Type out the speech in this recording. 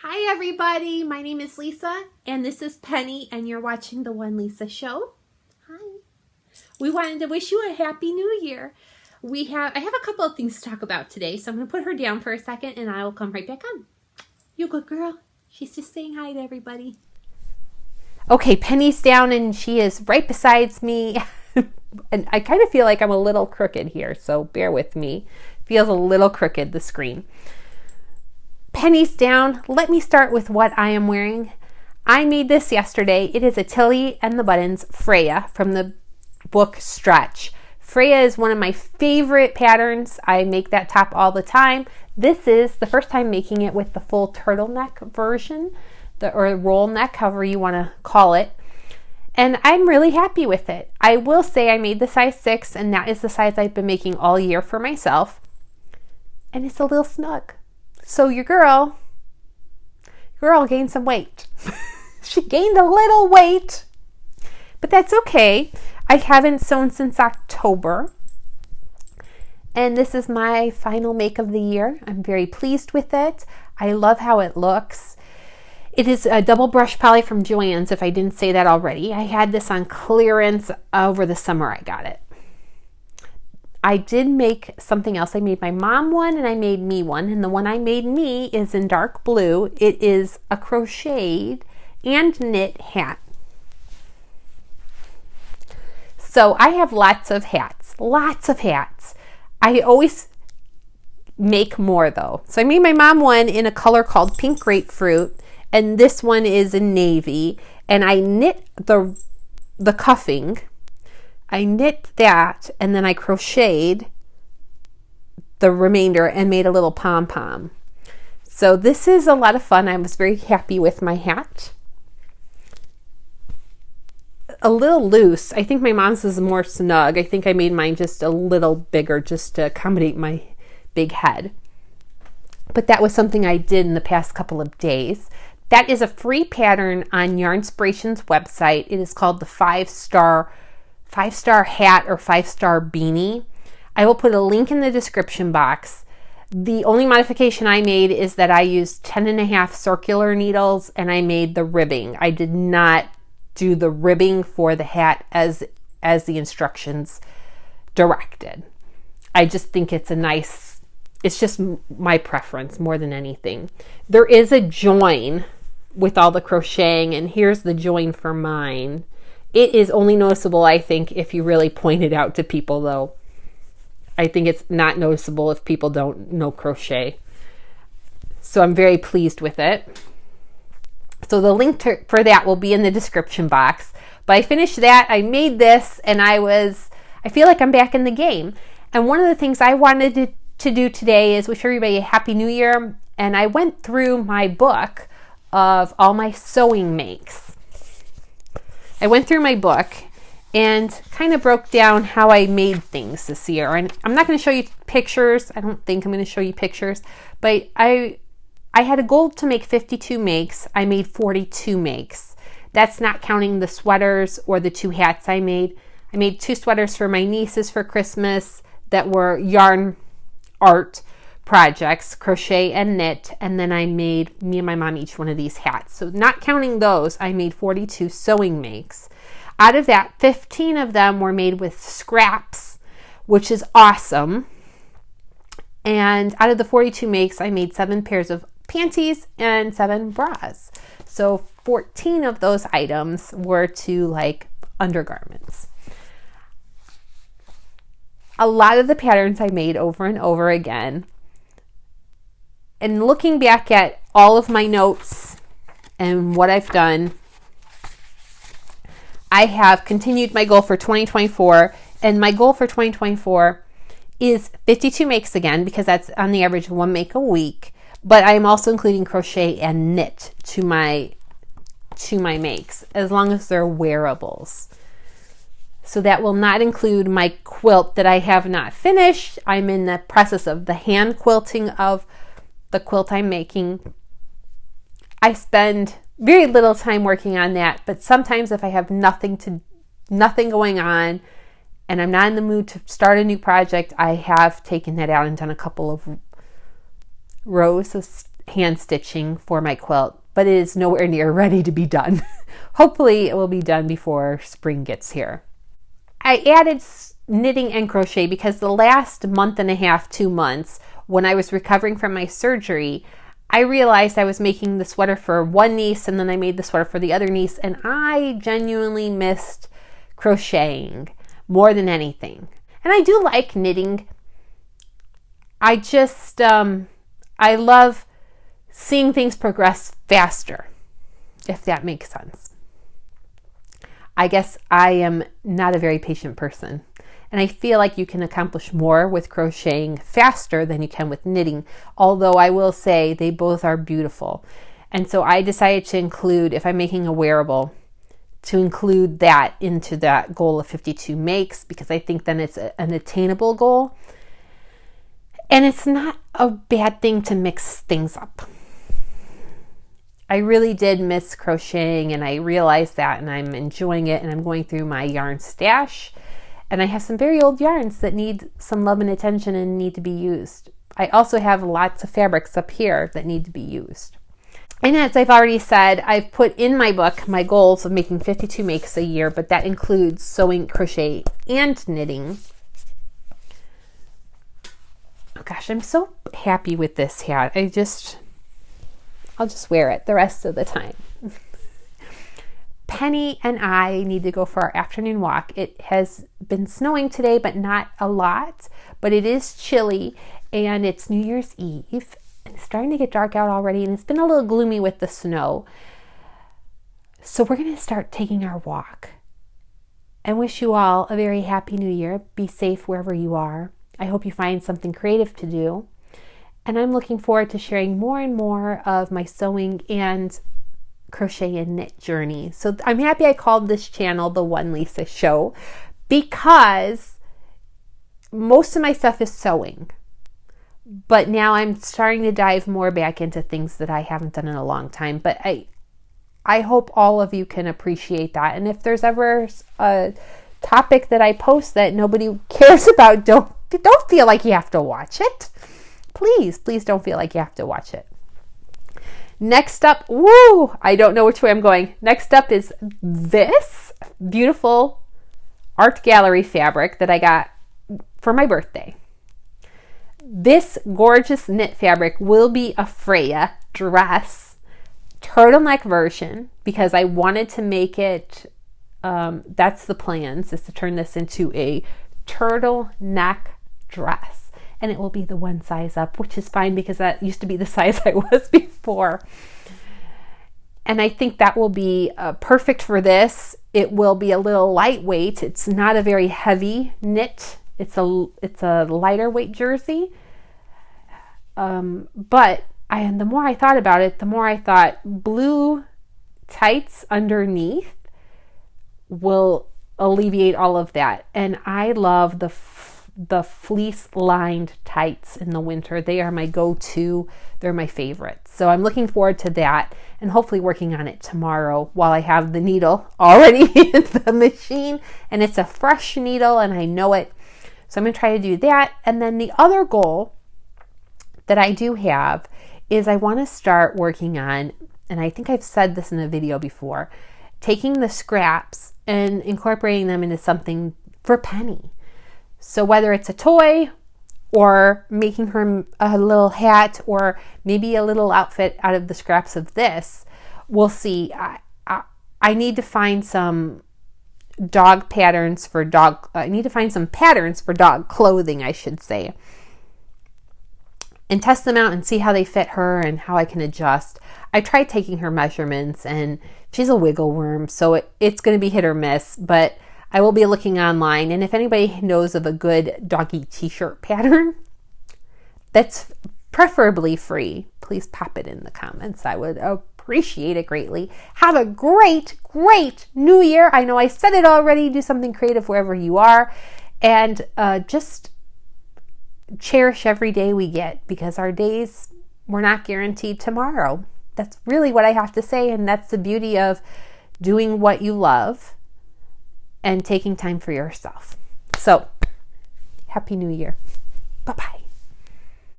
Hi everybody, my name is Lisa and this is Penny and you're watching the One Lisa Show. Hi. We wanted to wish you a happy new year. I have a couple of things to talk about today, so I'm going to put her down for a second and I will come right back on. You good girl. She's just saying hi to everybody. Okay, Penny's down and she is right beside me. And I kind of feel like I'm a little crooked here, so bear with me. Feels a little crooked, the screen. Penny's down. Let me start with what I am wearing. I made this yesterday. It is a Tilly and the Buttons Freya from the book Stretch. Freya is one of my favorite patterns. I make that top all the time. This is the first time making it with the full turtleneck version, or roll neck, however you want to call it. And I'm really happy with it. I will say I made the size 6, and that is the size I've been making all year for myself. And it's a little snug. So your girl gained some weight. She gained a little weight, but that's okay. I haven't sewn since October. And this is my final make of the year. I'm very pleased with it. I love how it looks. It is a double brush poly from Joann's, if I didn't say that already. I had this on clearance over the summer I got it. I did make something else. I made my mom one and I made me one. And the one I made me is in dark blue. It is a crocheted and knit hat. So I have lots of hats. I always make more though. So I made my mom one in a color called pink grapefruit. And this one is in navy. And I knit the cuffing. I knit that and then I crocheted the remainder and made a little pom-pom. So this is a lot of fun. I was very happy with my hat. A little loose. I think my mom's is more snug. I think I made mine just a little bigger just to accommodate my big head. But that was something I did in the past couple of days. That is a free pattern on Yarnspirations website. It is called the 5-star hat or 5-star beanie. I will put a link in the description box. The only modification I made is that I used 10.5 circular needles and I made the ribbing. I did not do the ribbing for the hat as the instructions directed. I just think it's it's just my preference more than anything. There is a join with all the crocheting, and here's the join for mine. It is only noticeable, I think, if you really point it out to people, though. I think it's not noticeable if people don't know crochet. So I'm very pleased with it. So the link for that will be in the description box. But I finished that, I made this, and I feel like I'm back in the game. And one of the things I wanted to do today is wish everybody a Happy New Year. And I went through my book of all my sewing makes. I went through my book and kind of broke down how I made things this year. And I'm not going to show you pictures. I don't think I'm going to show you pictures. But I had a goal to make 52 makes. I made 42 makes. That's not counting the sweaters or the 2 hats I made. I made 2 sweaters for my nieces for Christmas that were yarn art projects, crochet and knit, and then I made me and my mom each one of these hats. So not counting those, I made 42 sewing makes. Out of that, 15 of them were made with scraps, which is awesome. And out of the 42 makes, I made 7 pairs of panties and 7 bras. So 14 of those items were to like undergarments. A lot of the patterns I made over and over again. And looking back at all of my notes and what I've done, I have continued my goal for 2024. And my goal for 2024 is 52 makes again, because that's on the average 1 make a week. But I am also including crochet and knit to my makes, as long as they're wearables. So that will not include my quilt that I have not finished. I'm in the process of the hand quilting of the quilt I'm making. I spend very little time working on that, but sometimes if I have nothing going on and I'm not in the mood to start a new project, I have taken that out and done a couple of rows hand stitching for my quilt, but it is nowhere near ready to be done. Hopefully it will be done before spring gets here. I added knitting and crochet because the last month and a half, 2 months, when I was recovering from my surgery, I realized I was making the sweater for one niece and then I made the sweater for the other niece, and I genuinely missed crocheting more than anything. And I do like knitting. I just, I love seeing things progress faster, if that makes sense. I guess I am not a very patient person, and I feel like you can accomplish more with crocheting faster than you can with knitting, although I will say they both are beautiful. And so I decided to include, if I'm making a wearable, to include that into that goal of 52 makes, because I think then it's an attainable goal. And it's not a bad thing to mix things up. I really did miss crocheting, and I realized that, and I'm enjoying it, and I'm going through my yarn stash, and I have some very old yarns that need some love and attention and need to be used. I also have lots of fabrics up here that need to be used. And as I've already said, I've put in my book my goals of making 52 makes a year, but that includes sewing, crochet, and knitting. Oh gosh, I'm so happy with this hat. I'll just wear it the rest of the time. Penny and I need to go for our afternoon walk. It has been snowing today, but not a lot, but it is chilly, and it's New Year's Eve, and it's starting to get dark out already, and it's been a little gloomy with the snow. So we're going to start taking our walk. And wish you all a very happy new year. Be safe wherever you are. I hope you find something creative to do. And I'm looking forward to sharing more and more of my sewing and crochet and knit journey. So I'm happy I called this channel the One Lisa Show, because most of my stuff is sewing. But now I'm starting to dive more back into things that I haven't done in a long time. But I hope all of you can appreciate that. And if there's ever a topic that I post that nobody cares about, don't feel like you have to watch it. Please don't feel like you have to watch it. Next up, I don't know which way I'm going. Next up is this beautiful art gallery fabric that I got for my birthday. This gorgeous knit fabric will be a Freya dress turtleneck version, because I wanted to make it, that's the plans, is to turn this into a turtleneck dress. And it will be the one size up, which is fine because that used to be the size I was before. And I think that will be perfect for this. It will be a little lightweight. It's not a very heavy knit. It's a lighter weight jersey. But the more I thought about it, the more I thought blue tights underneath will alleviate all of that. And I love the fleece lined tights in the winter. They are my go-to. They're my favorites. So I'm looking forward to that, and hopefully working on it tomorrow while I have the needle already in the machine, and it's a fresh needle and I know it. So I'm going to try to do that. And then the other goal that I do have is I want to start working on, and I think I've said this in a video before, taking the scraps and incorporating them into something for Penny. So whether it's a toy or making her a little hat or maybe a little outfit out of the scraps of this, we'll see. I need to find some patterns for dog clothing, I should say, and test them out and see how they fit her and how I can adjust. I tried taking her measurements, and she's a wiggle worm, so it's going to be hit or miss, but I will be looking online, and if anybody knows of a good doggy t-shirt pattern that's preferably free, please pop it in the comments. I would appreciate it greatly. Have a great new year. I know I said it already. Do something creative wherever you are, and just cherish every day we get, because our days, we're not guaranteed tomorrow. That's really what I have to say, and that's the beauty of doing what you love and taking time for yourself. So, Happy New Year. Bye-bye.